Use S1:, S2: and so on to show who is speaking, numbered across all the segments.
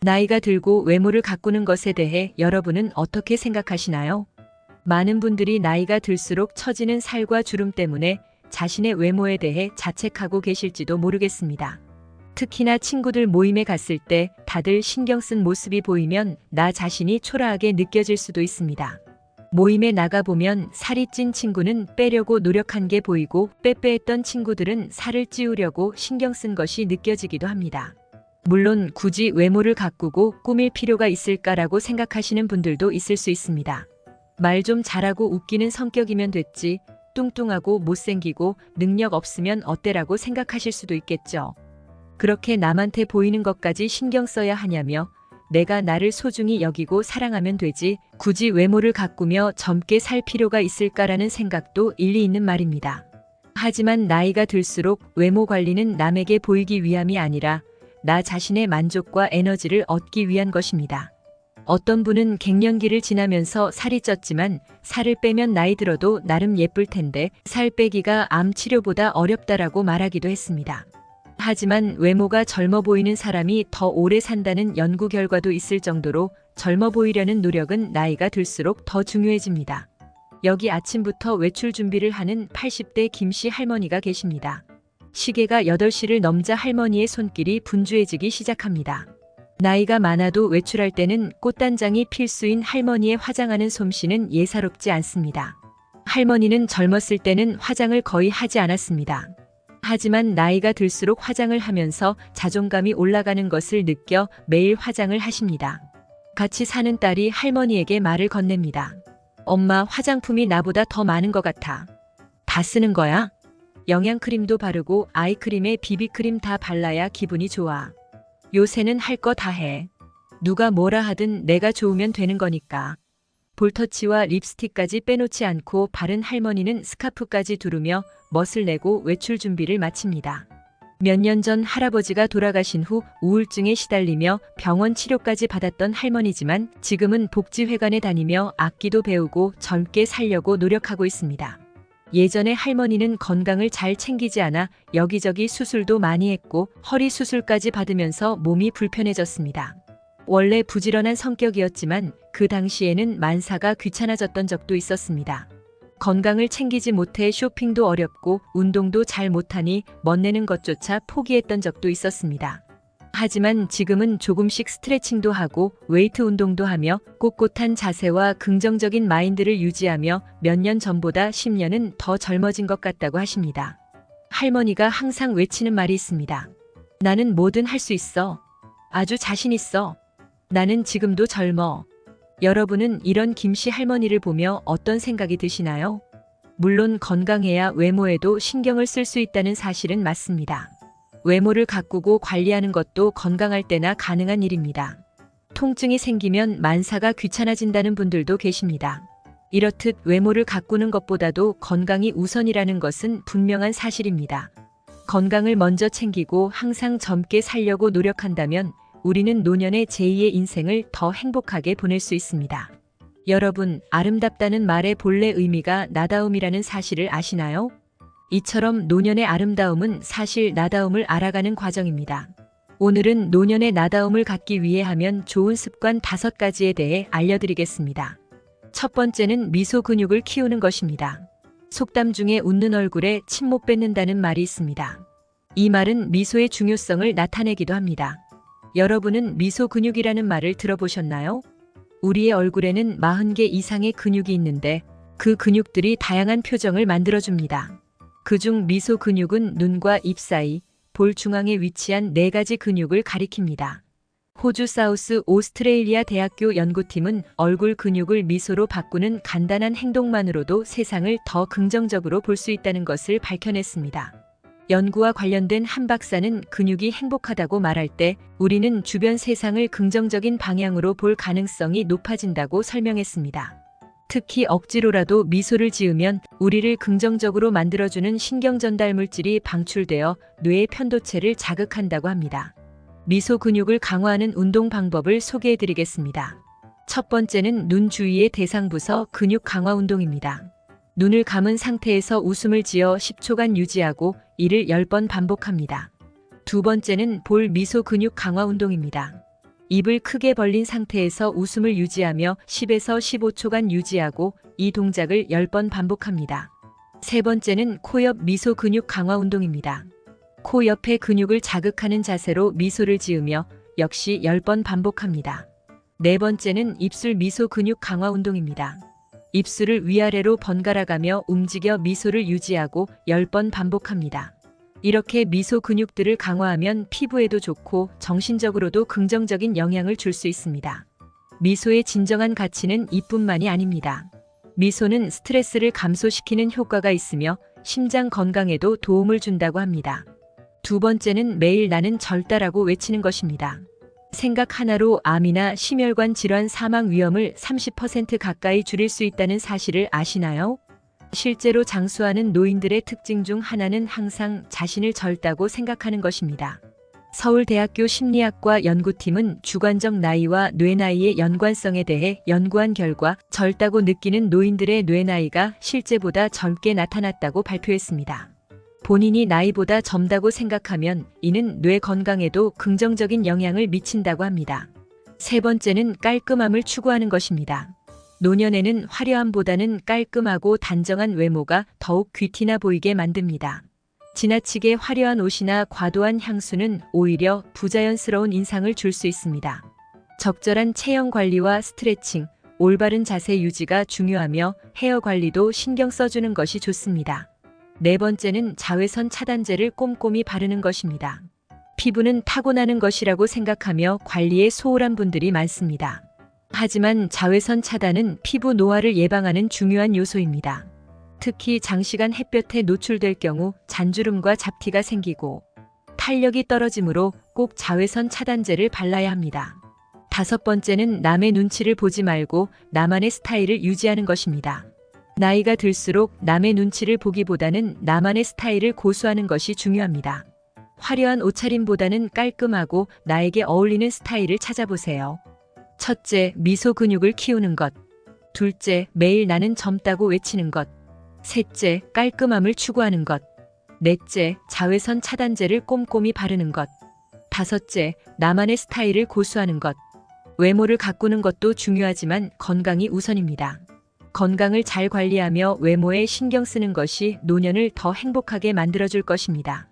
S1: 나이가 들고 외모를 가꾸는 것에 대해 여러분은 어떻게 생각하시나요? 많은 분들이 나이가 들수록 처지는 살과 주름 때문에 자신의 외모에 대해 자책하고 계실지도 모르겠습니다. 특히나 친구들 모임에 갔을 때 다들 신경 쓴 모습이 보이면 나 자신이 초라하게 느껴질 수도 있습니다. 모임에 나가보면 살이 찐 친구는 빼려고 노력한 게 보이고 빼빼했던 친구들은 살을 찌우려고 신경 쓴 것이 느껴지기도 합니다. 물론 굳이 외모를 가꾸고 꾸밀 필요가 있을까라고 생각하시는 분들도 있을 수 있습니다. 말 좀 잘하고 웃기는 성격이면 됐지 뚱뚱하고 못생기고 능력 없으면 어때라고 생각하실 수도 있겠죠. 그렇게 남한테 보이는 것까지 신경 써야 하냐며 내가 나를 소중히 여기고 사랑하면 되지 굳이 외모를 가꾸며 젊게 살 필요가 있을까라는 생각도 일리 있는 말입니다. 하지만 나이가 들수록 외모 관리는 남에게 보이기 위함이 아니라 나 자신의 만족과 에너지를 얻기 위한 것입니다. 어떤 분은 갱년기를 지나면서 살이 쪘지만 살을 빼면 나이 들어도 나름 예쁠 텐데 살 빼기가 암 치료보다 어렵다라고 말하기도 했습니다. 하지만 외모가 젊어 보이는 사람이 더 오래 산다는 연구 결과도 있을 정도로 젊어 보이려는 노력은 나이가 들수록 더 중요해집니다. 여기 아침부터 외출 준비를 하는 80대 김씨 할머니가 계십니다. 시계가 8시를 넘자 할머니의 손길이 분주해지기 시작합니다. 나이가 많아도 외출할 때는 꽃단장이 필수인 할머니의 화장하는 솜씨는 예사롭지 않습니다. 할머니는 젊었을 때는 화장을 거의 하지 않았습니다. 하지만 나이가 들수록 화장을 하면서 자존감이 올라가는 것을 느껴 매일 화장을 하십니다. 같이 사는 딸이 할머니에게 말을 건넵니다. 엄마, 화장품이 나보다 더 많은 것 같아. 다 쓰는 거야? 영양크림도 바르고 아이크림에 비비크림 다 발라야 기분이 좋아. 요새는 할 거 다 해. 누가 뭐라 하든 내가 좋으면 되는 거니까. 볼터치와 립스틱까지 빼놓지 않고 바른 할머니는 스카프까지 두르며 멋을 내고 외출 준비를 마칩니다. 몇 년 전 할아버지가 돌아가신 후 우울증에 시달리며 병원 치료까지 받았던 할머니지만 지금은 복지회관에 다니며 악기도 배우고 젊게 살려고 노력하고 있습니다. 예전에 할머니는 건강을 잘 챙기지 않아 여기저기 수술도 많이 했고 허리 수술까지 받으면서 몸이 불편해졌습니다. 원래 부지런한 성격이었지만 그 당시에는 만사가 귀찮아졌던 적도 있었습니다. 건강을 챙기지 못해 쇼핑도 어렵고 운동도 잘 못하니 멋내는 것조차 포기했던 적도 있었습니다. 하지만 지금은 조금씩 스트레칭도 하고 웨이트 운동도 하며 꼿꼿한 자세와 긍정적인 마인드를 유지하며 몇 년 전보다 10년은 더 젊어진 것 같다고 하십니다. 할머니가 항상 외치는 말이 있습니다. 나는 뭐든 할 수 있어. 아주 자신 있어. 나는 지금도 젊어. 여러분은 이런 김씨 할머니를 보며 어떤 생각이 드시나요? 물론 건강해야 외모에도 신경을 쓸 수 있다는 사실은 맞습니다. 외모를 가꾸고 관리하는 것도 건강할 때나 가능한 일입니다. 통증이 생기면 만사가 귀찮아진다는 분들도 계십니다. 이렇듯 외모를 가꾸는 것보다도 건강이 우선이라는 것은 분명한 사실입니다. 건강을 먼저 챙기고 항상 젊게 살려고 노력한다면 우리는 노년의 제2의 인생을 더 행복하게 보낼 수 있습니다. 여러분, 아름답다는 말의 본래 의미가 나다움이라는 사실을 아시나요? 이처럼 노년의 아름다움은 사실 나다움을 알아가는 과정입니다. 오늘은 노년의 나다움을 갖기 위해 하면 좋은 습관 5가지에 대해 알려드리겠습니다. 첫 번째는 미소 근육을 키우는 것입니다. 속담 중에 웃는 얼굴에 침 못 뱉는다는 말이 있습니다. 이 말은 미소의 중요성을 나타내기도 합니다. 여러분은 미소 근육이라는 말을 들어보셨나요? 우리의 얼굴에는 40개 이상의 근육이 있는데 그 근육들이 다양한 표정을 만들어줍니다. 그중 미소 근육은 눈과 입 사이, 볼 중앙에 위치한 4가지 근육을 가리킵니다. 호주 사우스 오스트레일리아 대학교 연구팀은 얼굴 근육을 미소로 바꾸는 간단한 행동만으로도 세상을 더 긍정적으로 볼 수 있다는 것을 밝혀냈습니다. 연구와 관련된 한 박사는 근육이 행복하다고 말할 때 우리는 주변 세상을 긍정적인 방향으로 볼 가능성이 높아진다고 설명했습니다. 특히 억지로라도 미소를 지으면 우리를 긍정적으로 만들어주는 신경전달 물질이 방출되어 뇌의 편도체를 자극한다고 합니다. 미소 근육을 강화하는 운동 방법을 소개해드리겠습니다. 첫 번째는 눈 주위의 대상부서 근육 강화 운동입니다. 눈을 감은 상태에서 웃음을 지어 10초간 유지하고 이를 10번 반복합니다. 두 번째는 볼 미소 근육 강화 운동입니다. 입을 크게 벌린 상태에서 웃음을 유지하며 10에서 15초간 유지하고 이 동작을 10번 반복합니다. 세 번째는 코 옆 미소 근육 강화 운동입니다. 코 옆의 근육을 자극하는 자세로 미소를 지으며 역시 10번 반복합니다. 네 번째는 입술 미소 근육 강화 운동입니다. 입술을 위아래로 번갈아가며 움직여 미소를 유지하고 10번 반복합니다. 이렇게 미소 근육들을 강화하면 피부에도 좋고 정신적으로도 긍정적인 영향을 줄 수 있습니다. 미소의 진정한 가치는 이뿐만이 아닙니다. 미소는 스트레스를 감소시키는 효과가 있으며 심장 건강에도 도움을 준다고 합니다. 두 번째는 매일 나는 절다라고 외치는 것입니다. 생각 하나로 암이나 심혈관 질환 사망 위험을 30% 가까이 줄일 수 있다는 사실을 아시나요? 실제로 장수하는 노인들의 특징 중 하나는 항상 자신을 젊다고 생각하는 것입니다. 서울대학교 심리학과 연구팀은 주관적 나이와 뇌나이의 연관성에 대해 연구한 결과 젊다고 느끼는 노인들의 뇌나이가 실제보다 젊게 나타났다고 발표했습니다. 본인이 나이보다 젊다고 생각하면 이는 뇌 건강에도 긍정적인 영향을 미친다고 합니다. 세 번째는 깔끔함을 추구하는 것입니다. 노년에는 화려함보다는 깔끔하고 단정한 외모가 더욱 귀티나 보이게 만듭니다. 지나치게 화려한 옷이나 과도한 향수는 오히려 부자연스러운 인상을 줄 수 있습니다. 적절한 체형 관리와 스트레칭, 올바른 자세 유지가 중요하며 헤어 관리도 신경 써주는 것이 좋습니다. 네 번째는 자외선 차단제를 꼼꼼히 바르는 것입니다. 피부는 타고나는 것이라고 생각하며 관리에 소홀한 분들이 많습니다. 하지만 자외선 차단은 피부 노화를 예방하는 중요한 요소입니다. 특히 장시간 햇볕에 노출될 경우 잔주름과 잡티가 생기고 탄력이 떨어지므로 꼭 자외선 차단제를 발라야 합니다. 다섯 번째는 남의 눈치를 보지 말고 나만의 스타일을 유지하는 것입니다. 나이가 들수록 남의 눈치를 보기보다는 나만의 스타일을 고수하는 것이 중요합니다. 화려한 옷차림보다는 깔끔하고 나에게 어울리는 스타일을 찾아보세요. 첫째, 미소 근육을 키우는 것. 둘째, 매일 나는 젊다고 외치는 것. 셋째, 깔끔함을 추구하는 것. 넷째, 자외선 차단제를 꼼꼼히 바르는 것. 다섯째, 나만의 스타일을 고수하는 것. 외모를 가꾸는 것도 중요하지만 건강이 우선입니다. 건강을 잘 관리하며 외모에 신경 쓰는 것이 노년을 더 행복하게 만들어줄 것입니다.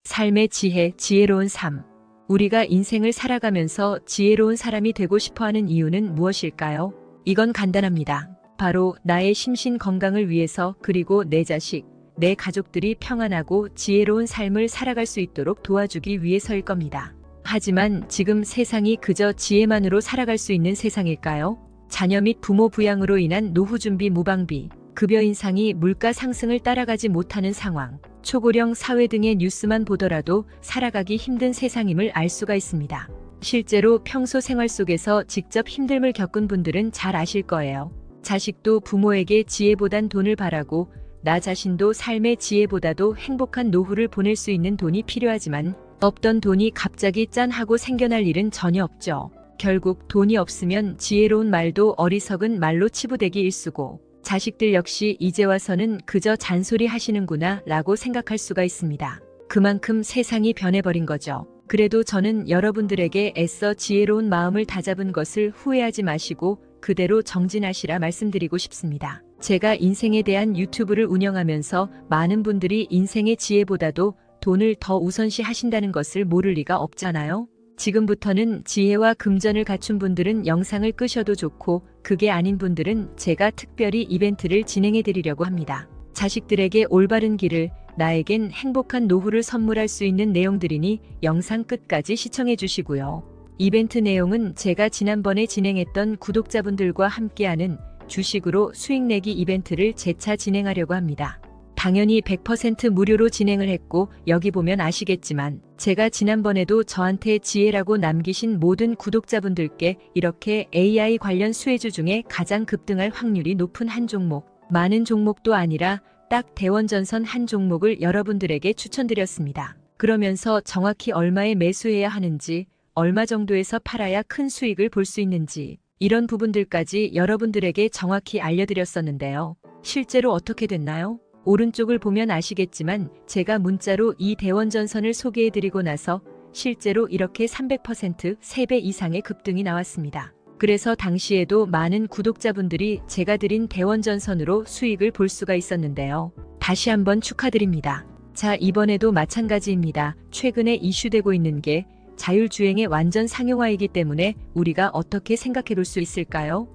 S1: 삶의 지혜, 지혜로운 삶. 우리가 인생을 살아가면서 지혜로운 사람이 되고 싶어하는 이유는 무엇일까요? 이건 간단합니다. 바로 나의 심신 건강을 위해서 그리고 내 자식, 내 가족들이 평안하고 지혜로운 삶을 살아갈 수 있도록 도와주기 위해서일 겁니다. 하지만 지금 세상이 그저 지혜만으로 살아갈 수 있는 세상일까요? 자녀 및 부모 부양으로 인한 노후 준비 무방비, 급여 인상이 물가 상승을 따라가지 못하는 상황, 초고령 사회 등의 뉴스만 보더라도 살아가기 힘든 세상임을 알 수가 있습니다. 실제로 평소 생활 속에서 직접 힘듦을 겪은 분들은 잘 아실 거예요. 자식도 부모에게 지혜보단 돈을 바라고 나 자신도 삶의 지혜보다도 행복한 노후를 보낼 수 있는 돈이 필요하지만 없던 돈이 갑자기 짠 하고 생겨날 일은 전혀 없죠. 결국 돈이 없으면 지혜로운 말도 어리석은 말로 치부되기 일쑤고 자식들 역시 이제 와서는 그저 잔소리 하시는구나 라고 생각할 수가 있습니다. 그만큼 세상이 변해버린 거죠. 그래도 저는 여러분들에게 애써 지혜로운 마음을 다잡은 것을 후회하지 마시고 그대로 정진하시라 말씀드리고 싶습니다. 제가 인생에 대한 유튜브를 운영하면서 많은 분들이 인생의 지혜보다도 돈을 더 우선시 하신다는 것을 모를 리가 없잖아요. 지금부터는 지혜와 금전을 갖춘 분들은 영상을 끄셔도 좋고 그게 아닌 분들은 제가 특별히 이벤트를 진행해 드리려고 합니다. 자식들에게 올바른 길을, 나에겐 행복한 노후를 선물할 수 있는 내용들이니 영상 끝까지 시청해 주시고요. 이벤트 내용은 제가 지난번에 진행했던 구독자분들과 함께하는 주식으로 수익 내기 이벤트를 재차 진행하려고 합니다. 당연히 100% 무료로 진행을 했고 여기 보면 아시겠지만 제가 지난번에도 저한테 지혜라고 남기신 모든 구독자분들께 이렇게 AI 관련 수혜주 중에 가장 급등할 확률이 높은 한 종목, 많은 종목도 아니라 딱 대원전선 한 종목을 여러분들에게 추천드렸습니다. 그러면서 정확히 얼마에 매수해야 하는지, 얼마 정도에서 팔아야 큰 수익을 볼 수 있는지 이런 부분들까지 여러분들에게 정확히 알려드렸었는데요. 실제로 어떻게 됐나요? 오른쪽을 보면 아시겠지만 제가 문자로 이 대원전선을 소개해드리고 나서 실제로 이렇게 300%, 3배 이상의 급등이 나왔습니다. 그래서 당시에도 많은 구독자분들이 제가 드린 대원전선으로 수익을 볼 수가 있었는데요. 다시 한번 축하드립니다. 자, 이번에도 마찬가지입니다. 최근에 이슈되고 있는 게 자율주행의 완전 상용화이기 때문에 우리가 어떻게 생각해 볼 수 있을까요?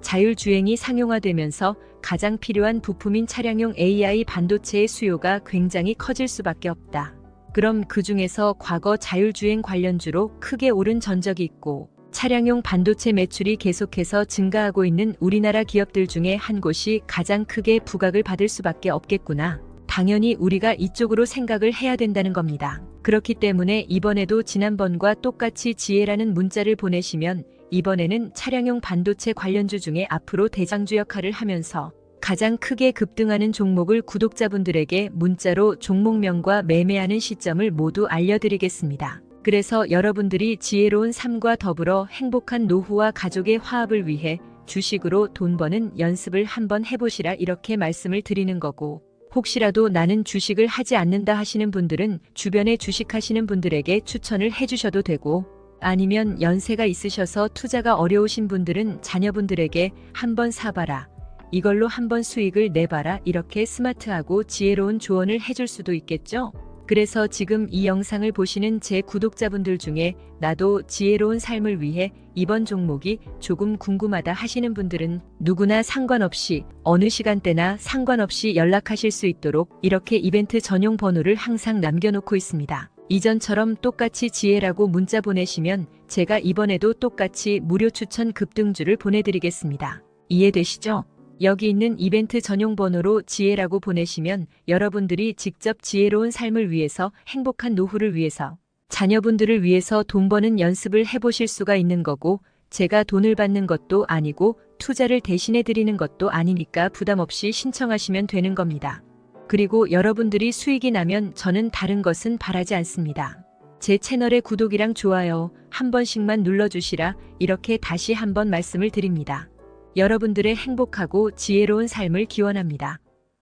S1: 자율주행이 상용화되면서 가장 필요한 부품인 차량용 AI 반도체의 수요가 굉장히 커질 수밖에 없다. 그럼 그 중에서 과거 자율주행 관련주로 크게 오른 전적이 있고 차량용 반도체 매출이 계속해서 증가하고 있는 우리나라 기업들 중에 한 곳이 가장 크게 부각을 받을 수밖에 없겠구나. 당연히 우리가 이쪽으로 생각을 해야 된다는 겁니다. 그렇기 때문에 이번에도 지난번과 똑같이 지혜라는 문자를 보내시면 이번에는 차량용 반도체 관련주 중에 앞으로 대장주 역할을 하면서 가장 크게 급등하는 종목을 구독자분들에게 문자로 종목명과 매매하는 시점을 모두 알려드리겠습니다. 그래서 여러분들이 지혜로운 삶과 더불어 행복한 노후와 가족의 화합을 위해 주식으로 돈 버는 연습을 한번 해보시라 이렇게 말씀을 드리는 거고, 혹시라도 나는 주식을 하지 않는다 하시는 분들은 주변에 주식하시는 분들에게 추천을 해주셔도 되고, 아니면 연세가 있으셔서 투자가 어려우신 분들은 자녀분들에게 한번 사봐라, 이걸로 한번 수익을 내봐라, 이렇게 스마트하고 지혜로운 조언을 해줄 수도 있겠죠? 그래서 지금 이 영상을 보시는 제 구독자분들 중에 나도 지혜로운 삶을 위해 이번 종목이 조금 궁금하다 하시는 분들은 누구나 상관없이 어느 시간대나 상관없이 연락하실 수 있도록 이렇게 이벤트 전용 번호를 항상 남겨놓고 있습니다. 이전처럼 똑같이 지혜라고 문자 보내시면 제가 이번에도 똑같이 무료 추천 급등주를 보내드리겠습니다. 이해되시죠? 여기 있는 이벤트 전용 번호로 지혜라고 보내시면 여러분들이 직접 지혜로운 삶을 위해서, 행복한 노후를 위해서, 자녀분들을 위해서 돈 버는 연습을 해보실 수가 있는 거고, 제가 돈을 받는 것도 아니고 투자를 대신해 드리는 것도 아니니까 부담 없이 신청하시면 되는 겁니다. 그리고 여러분들이 수익이 나면 저는 다른 것은 바라지 않습니다. 제 채널의 구독이랑 좋아요 한 번씩만 눌러주시라 이렇게 다시 한번 말씀을 드립니다. 여러분들의 행복하고 지혜로운 삶을 기원합니다.